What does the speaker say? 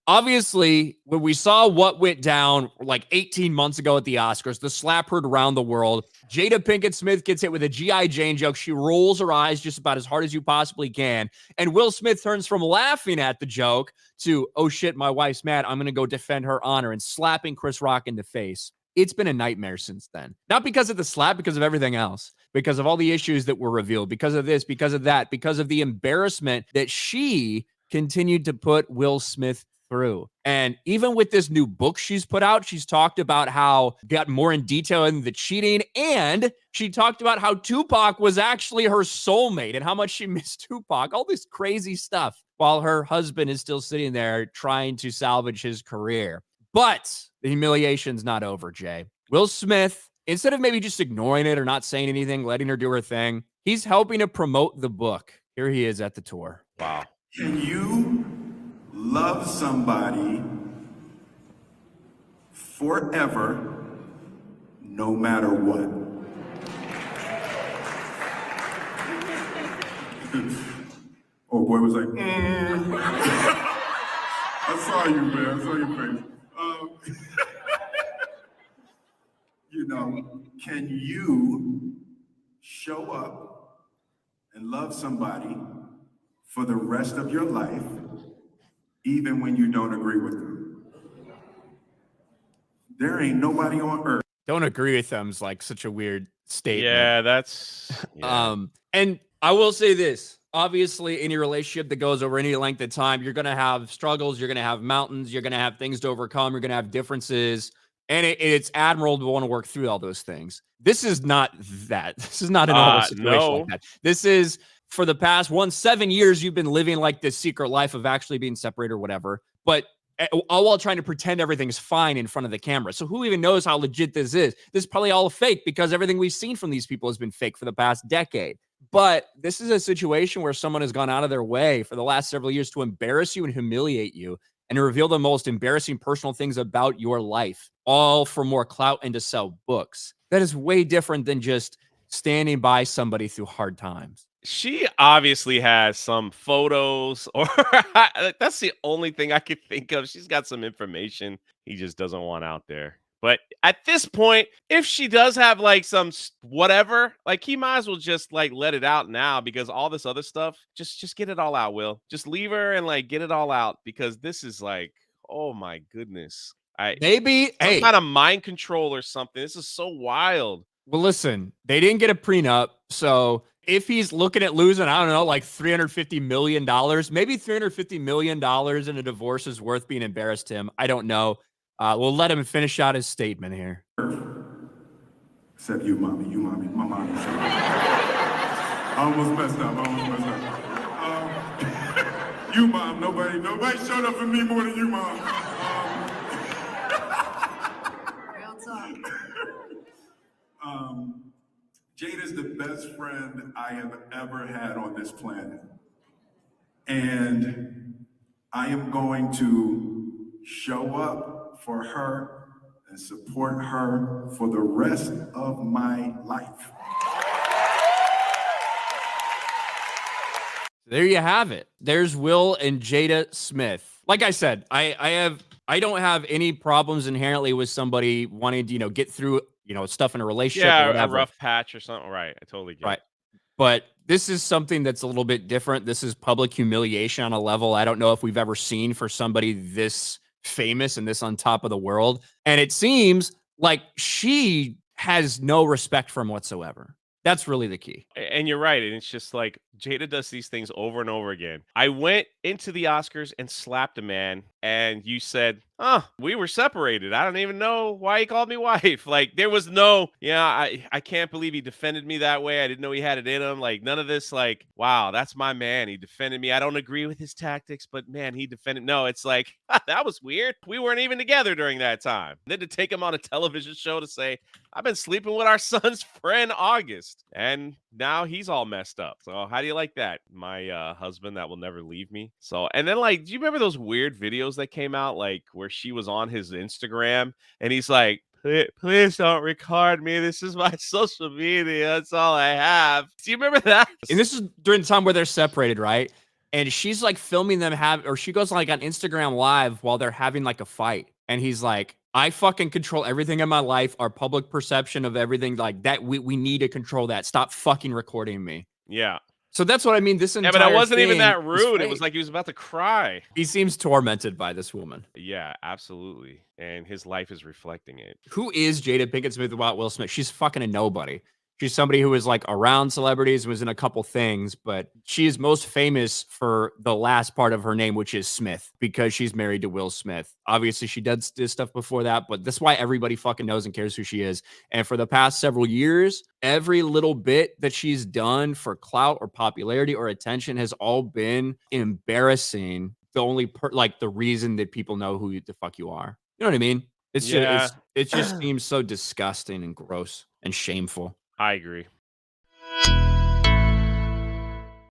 obviously, when we saw what went down like 18 months ago at the Oscars, the slap heard around the world. Jada Pinkett Smith gets hit with a G.I. Jane joke. She rolls her eyes just about as hard as you possibly can. And Will Smith turns from laughing at the joke to, oh shit, my wife's mad. I'm going to go defend her honor, and slapping Chris Rock in the face. It's been a nightmare since then. Not because of the slap, because of everything else, because of all the issues that were revealed, because of this, because of that, because of the embarrassment that she continued to put Will Smith through. And even with this new book she's put out, she's talked about how got more in detail in the cheating, and she talked about how Tupac was actually her soulmate and how much she missed Tupac, all this crazy stuff, while her husband is still sitting there trying to salvage his career. But the humiliation's not over, Jay. Will Smith, instead of maybe just ignoring it or not saying anything, letting her do her thing, he's helping to promote the book. Here he is at the tour. Wow. Can you love somebody forever, no matter what? Oh, boy was like, I saw you, man. I saw your face. Can you show up and love somebody for the rest of your life, even when you don't agree with them? There ain't nobody on earth. Don't agree with them is like such a weird statement. Yeah, that's... Yeah. And I will say this. Obviously, any relationship that goes over any length of time, you're going to have struggles. You're going to have mountains. You're going to have things to overcome. You're going to have differences. And it's admirable to want to work through all those things. This is not that. This is not a normal situation like that. This is, for the past 7 years, you've been living like this secret life of actually being separated or whatever. But all while trying to pretend everything's fine in front of the camera. So who even knows how legit this is? This is probably all fake because everything we've seen from these people has been fake for the past decade. But this is a situation where someone has gone out of their way for the last several years to embarrass you and humiliate you and to reveal the most embarrassing personal things about your life, all for more clout and to sell books. That is way different than just standing by somebody through hard times. She obviously has some photos, or that's the only thing I could think of. She's got some information he just doesn't want out there. But at this point, if she does have like some whatever, like he might as well just like let it out now, because all this other stuff, just get it all out, Will. Just leave her and like get it all out, because this is like, oh my goodness. Maybe some kind of mind control or something. This is so wild. Well, listen, they didn't get a prenup, so if he's looking at losing, I don't know, like $350 million, maybe $350 million in a divorce is worth being embarrassed to him. I don't know. We'll let him finish out his statement here. Except you, mommy, my mommy. I almost messed up. You, mom, nobody showed up for me more than you, mom. Real talk. Jada's the best friend I have ever had on this planet. And I am going to show up for her and support her for the rest of my life. There you have it. There's Will and Jada Smith. Like I said, I don't have any problems inherently with somebody wanting to, get through, stuff in a relationship or whatever. A rough patch or something. Right. I totally get it. But this is something that's a little bit different. This is public humiliation on a level I don't know if we've ever seen for somebody this famous and this on top of the world. And it seems like she has no respect for him whatsoever. That's really the key. And you're right. And it's just like Jada does these things over and over again. I went into the Oscars and slapped a man, and you said, we were separated. I don't even know why he called me wife. Like, there was no, I can't believe he defended me that way. I didn't know he had it in him. Like, none of this, like, wow, that's my man. He defended me. I don't agree with his tactics, but man, he defended. No, it's like, that was weird. We weren't even together during that time. And then to take him on a television show to say, I've been sleeping with our son's friend August, and now he's all messed up. So how do you like that? My husband that will never leave me. So, and then like, do you remember those weird videos that came out, like where she was on his Instagram and he's like, please don't record me. This is my social media. That's all I have. Do you remember that? And this is during the time where they're separated, right? And she's like filming them or she goes like on Instagram Live while they're having like a fight. And he's like, I fucking control everything in my life, our public perception of everything like that. We need to control that. Stop fucking recording me. Yeah. So that's what I mean. This Yeah, entire but I wasn't even thing that is rude. It was fake. like he was about to cry. He seems tormented by this woman. Yeah, absolutely. And his life is reflecting it. Who is Jada Pinkett Smith without Will Smith? She's fucking a nobody. She's somebody who was like around celebrities, was in a couple things, but she is most famous for the last part of her name, which is Smith, because she's married to Will Smith. Obviously, she does this stuff before that, but that's why everybody fucking knows and cares who she is. And for the past several years, every little bit that she's done for clout or popularity or attention has all been embarrassing. The only like the reason that people know who the fuck you are. You know what I mean? It's Yeah. just it just seems so disgusting and gross and shameful. I agree.